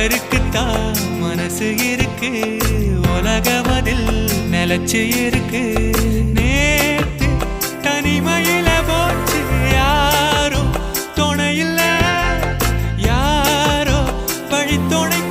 ஒருத்தருக்குத்தான் மனசு இருக்கு, உலகமதில் நிலச்சு இருக்கு. நேத்து தனிமையில போச்சு யாரும் துணையில்ல, யாரோ வழித்துணை